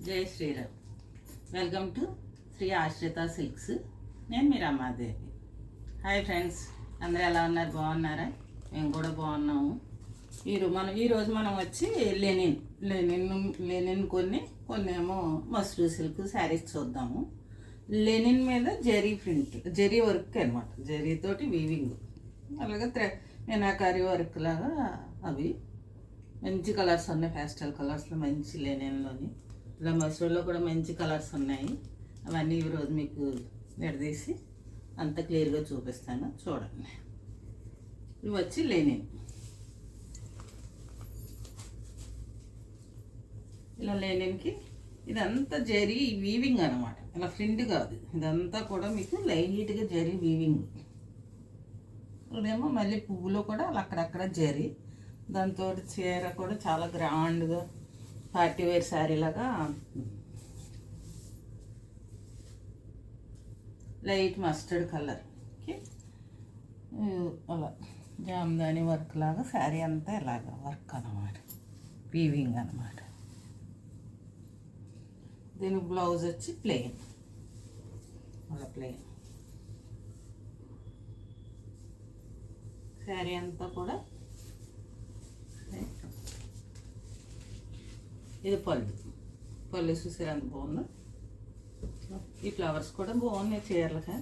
జై Sriram. Welcome to Shri ఆశ్రిత silks. నేను మీ రమాదేవి. హాయ్ ఫ్రెండ్స్, అందరూ ఎలా ఉన్నారు? బాగున్నారా? మేము కూడా బాగున్నాము. ఈరోజు మనం వచ్చి లెనిన్ కొన్ని ఏమో మస్రూ సిల్క్ శారీస్ చూద్దాము. లెనిన్ మీద జరీ వర్క్ అనమాట. జరీతోటి వీవింగ్, అలాగే మీనాకారి వర్క్ లాగా అవి మంచి కలర్స్ ఉన్నాయి. ప్యాస్టల్ కలర్స్లో మంచి లెనిన్లోని, ఇలా మసూర్లో కూడా మంచి కలర్స్ ఉన్నాయి. అవన్నీ ఈరోజు మీకు విడదీసి అంత క్లియర్గా చూపిస్తాను, చూడండి. ఇవి వచ్చి లెనిన్. ఇలా లెనిన్కి ఇదంతా జరీ వీవింగ్ అనమాట. ఇలా ప్రింట్ కాదు, ఇదంతా కూడా మీకు లైట్గా జరీ వీవింగ్. ఇదేమో మళ్ళీ పువ్వులో కూడా అక్కడక్కడ జరీ. దాంతో చీర కూడా చాలా గ్రాండ్గా పార్టీ వేర్ శారీ లాగా లైట్ మస్టర్డ్ కలర్. అలా జామ్దాని వర్క్ లాగా శారీ అంతా ఇలాగ వర్క్ అన్నమాట, వీవింగ్ అన్నమాట. దీని బ్లౌజ్ వచ్చి ప్లెయిన్, అలా ప్లెయిన్. శారీ అంతా కూడా ఇది పళ్ళు చూసారు ఎంత బాగుందో. ఈ ఫ్లవర్స్ కూడా బాగున్నాయి చీరలుగా.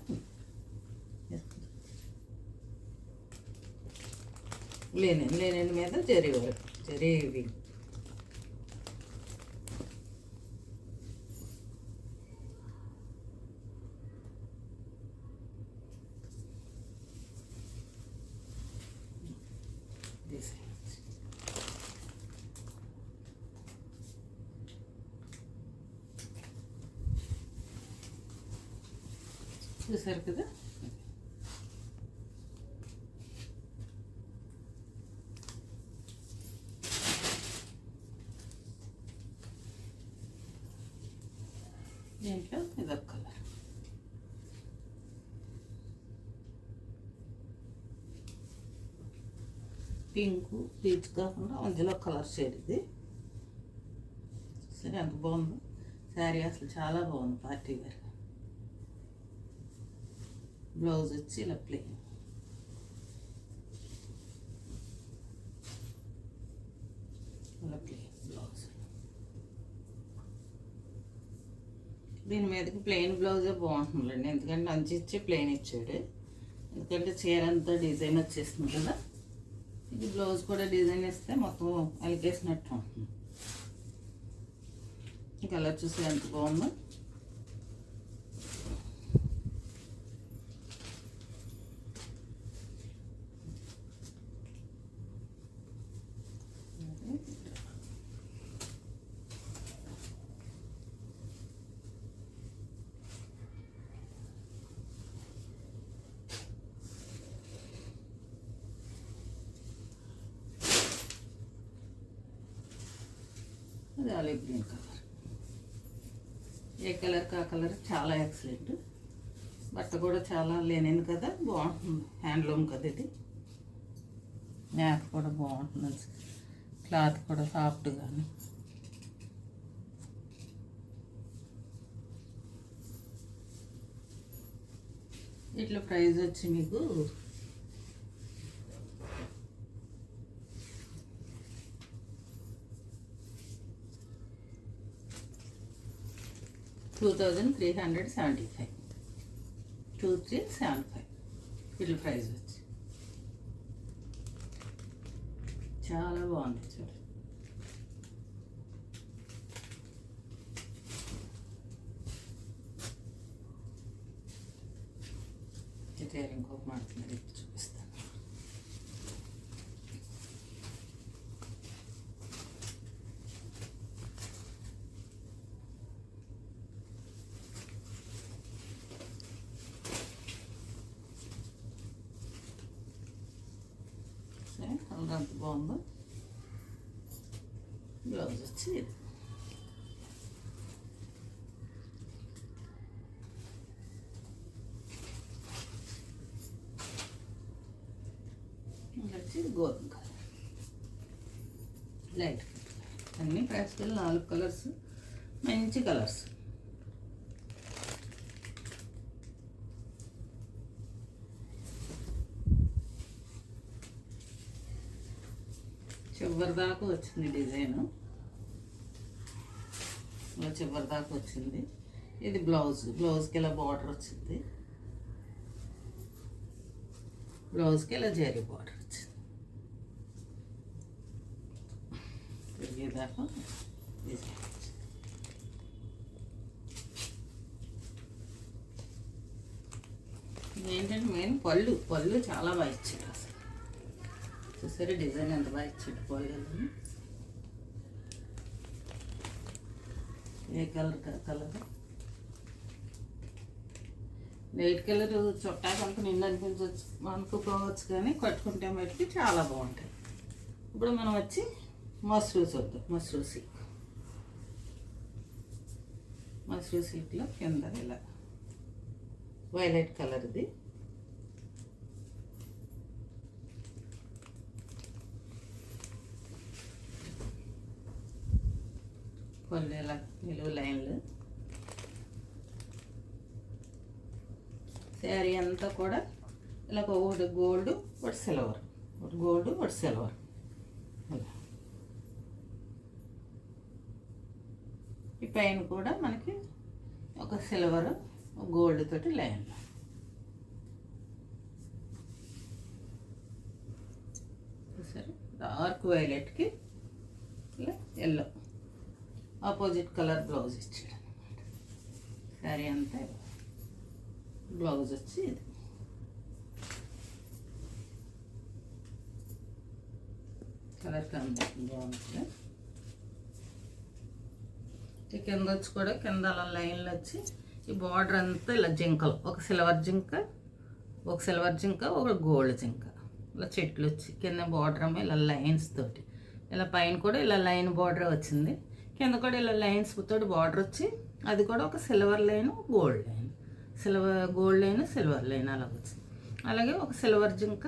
లెనిన్ మీద జరీ వర్క్, జరీ ఇవి. చూసారు కదా, దీంట్లో ఇదొక కలర్. పింక్ పీచ్ కాకుండా మధ్యలో కలర్ షేడ్. ఇది సరే ఎంత బాగుందో శారీ, అసలు చాలా బాగుంది పార్టీ వేర్. బ్లౌజ్ వచ్చి ఇలా ప్లెయిన్. ఇలా ప్లెయిన్ బ్లౌజ్. దీని మీదకి ప్లెయిన్ బ్లౌజే బాగుంటుందండి, ఎందుకంటే అంచు ఇచ్చి ప్లెయిన్ ఇచ్చాడు. ఎందుకంటే చీర అంతా డిజైన్ వచ్చేస్తుంది కదా, ఇది బ్లౌజ్ కూడా డిజైన్ ఇస్తే మొత్తం అలికేసినట్టు ఉంటుంది. ఈ కలర్ చూసి ఎంత బాగుందో. అది ఆలివ్ గ్రీన్ కలర్. ఏ కలర్ కా కలర్ చాలా ఎక్సలెంట్. బట్ట కూడా చాలా లెనిన్ కదా, బాగుంటుంది. హ్యాండ్లూమ్ కదా ఇది. మ్యాట్ కూడా బాగుంటుంది, క్లాత్ కూడా సాఫ్ట్గాను. ఇట్లా ప్రైస్ వచ్చి మీకు 2375. 2375 ఇట్లా ప్రైస్ వచ్చి చాలా బాగుంది. చూడండి, ఇంకొక మాట్లాడి చూపిస్తాను. అంత బాగుందో. బ్లౌజ్ వచ్చి గోధుమ కలర్, లైట్ అన్నీ ప్యాస్టల్ 4 కలర్స్ మంచి కలర్స్. చివరి దాకా వచ్చింది డిజైను, ఇలా చివరి దాకా వచ్చింది. ఇది బ్లౌజ్కి ఇలా బార్డర్ వచ్చింది, బ్లౌజ్కి ఇలా జరీ బార్డర్ వచ్చింది. తిరిగేదాకా డిజైన్ వచ్చింది. ఏంటంటే మెయిన్ పళ్ళు చాలా బాగా ఇచ్చాడు. అసలు చూసారా డిజైన్ ఎంత బాగా ఇచ్చాడు పళ్ళు. ఏ కలర్ లైట్ కలర్ చొట్టా కనుక నిండు అనిపించవచ్చు అనుకోవచ్చు, కానీ కట్టుకుంటే మటుకి చాలా బాగుంటాయి. ఇప్పుడు మనం వచ్చి మస్రూ చూద్దాం. మస్రూ సిల్క్లో కింద ఇలా వైలెట్ కలర్ది, పళ్ళు ఇలా నిలువు లైన్లు. శారీ అంతా కూడా ఇలా ఒకటి గోల్డ్ ఒకటి సిల్వర్, ఒకటి గోల్డ్ ఒకటి సిల్వర్. అలా ఈ పైన కూడా మనకి ఒక సిల్వర్ గోల్డ్ తోటి లైన్. సరే డార్క్ వైలెట్కి ఇలా ఎల్లో ఆపోజిట్ కలర్ బ్లౌజ్ ఇచ్చాడు అన్నమాట. శారీ అంతా బ్లౌజ్ వచ్చి ఇది. కలర్ కాంబినేషన్ బాగుంటుంది. ఈ కింద వచ్చి కూడా కింద అలా లైన్లు వచ్చి ఈ బార్డర్ అంతా ఇలా జింకలు, ఒక సిల్వర్ జింక ఒక గోల్డ్ జింక, ఇలా చెట్లు వచ్చి కింద బార్డర్ ఏమో ఇలా లైన్స్ తోటి, ఇలా పైన కూడా ఇలా లైన్ బార్డర్ వచ్చింది, కింద కూడా ఇలా లైన్స్ తోటి బార్డర్ వచ్చి అది కూడా ఒక silver line gold line, gold line silver line అలా వచ్చింది. అలాగే ఒక సిల్వర్ జింక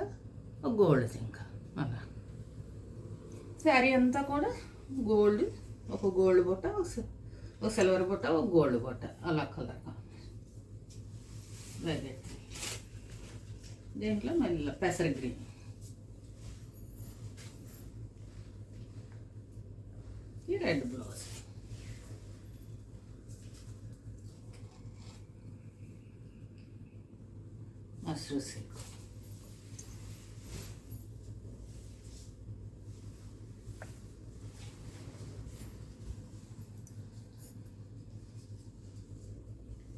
ఒక గోల్డ్ జింక అలా. శారీ అంతా కూడా గోల్డ్, ఒక గోల్డ్ బుట్ట, ఒక సిల్వర్ బుట్ట, ఒక గోల్డ్ బుట్ట అలా కలర్. వైలెట్, దీంట్లో మళ్ళీ పెసర గ్రీన్, ఈ రెడ్ బ్లౌజ్. మస్రూ సిల్క్.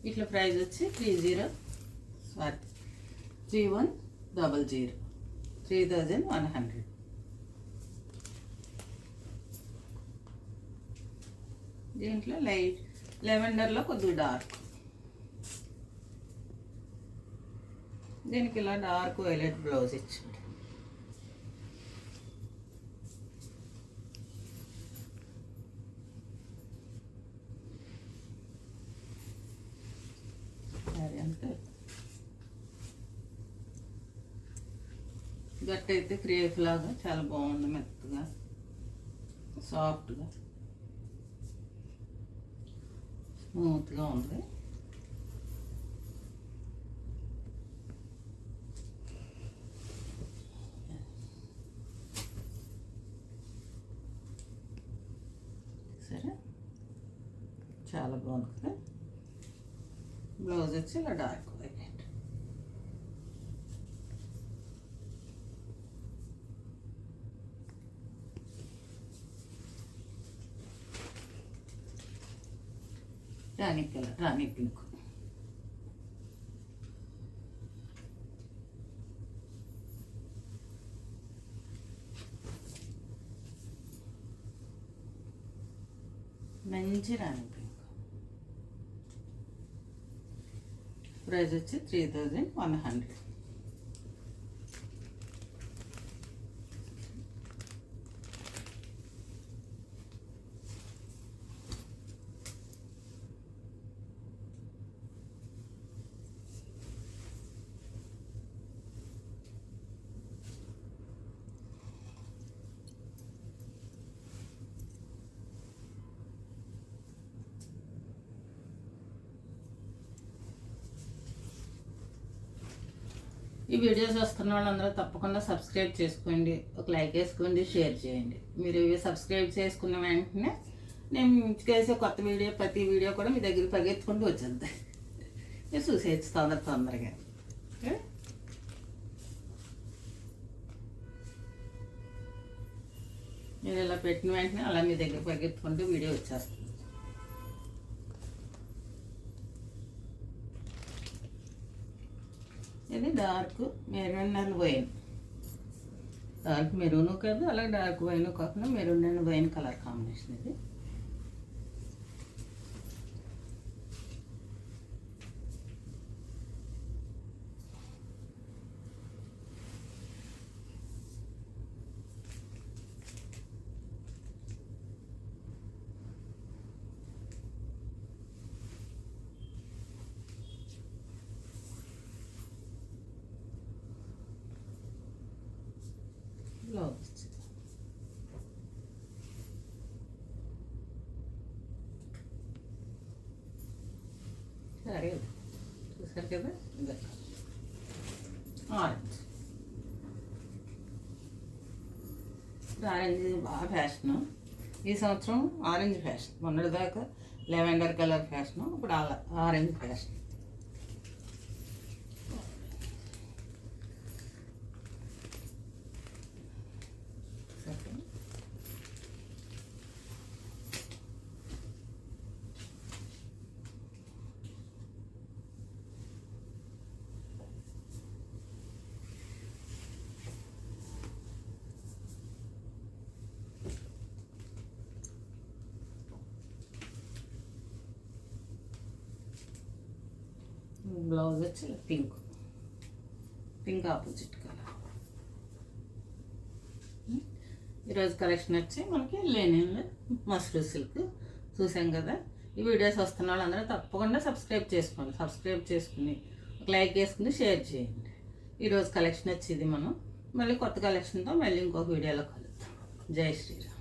ఇట్లా ప్రైస్ వచ్చి 3100 దీంట్లో లైట్ లెవెండర్లో కొద్దిగా డార్క్, దీనికి ఇలా డార్క్ వైలెట్ బ్లౌజ్ ఇచ్చింది. అంతే గట్ట అయితే క్రేప్ లాగా చాలా బాగుంది, మెత్తగా సాఫ్ట్గా స్మూత్గా ఉంది. సరే చాలా బాగుంది కదా. బ్లౌజ్ వచ్చి ఇలా డార్క్ వైలెట్. రాణి కలర్, రాణి పింక్. మంచి రాణి పింక్. ప్రైస్ వచ్చి 3100. ఈ వీడియోస్ వస్తున్న వాళ్ళందరూ తప్పకుండా సబ్స్క్రైబ్ చేసుకోండి, ఒక లైక్ వేసుకోండి, షేర్ చేయండి. మీరు ఇవి సబ్స్క్రైబ్ చేసుకున్న వెంటనే నేను చేసే కొత్త వీడియో ప్రతి వీడియో కూడా మీ దగ్గరికి పరిగెత్తుకుంటూ వచ్చేది. మీరు చూసేయచ్చు తొందరగా. నేను ఇలా పెట్టిన వెంటనే అలా మీ దగ్గర పరిగెత్తుకుంటూ వీడియో వచ్చేస్తుంది. ఇది dark maroon and wine. Dark maroon కాదు, అలాగే డార్క్ వైన్ కాకుండా maroon and wine colour combination. ఇది బ్లౌజ్. సరే చూసారు కదా, ఇది ఆరెంజ్. ఆరెంజ్ బాగా ఫ్యాషను ఈ సంవత్సరం. ఆరెంజ్ ఫ్యాషన్, మొన్నటిదాకా లెవెండర్ కలర్ ఫ్యాషను, ఇప్పుడు ఆరెంజ్ ఫ్యాషన్. బ్లౌజ్ వచ్చి పింక్ ఆపోజిట్ కలర్. ఈరోజు కలెక్షన్ వచ్చి మనకి లెనిన్ మస్రూ సిల్క్ చూసాం కదా. ఈ వీడియోస్ వస్తున్న వాళ్ళందరూ తప్పకుండా సబ్స్క్రైబ్ చేసుకోండి. సబ్స్క్రైబ్ చేసుకుని ఒక లైక్ వేసుకుని షేర్ చేయండి. ఈరోజు కలెక్షన్ వచ్చి ఇది. మనం మళ్ళీ కొత్త కలెక్షన్తో మళ్ళీ ఇంకొక వీడియోలో కలుద్దాం. జై శ్రీరామ్.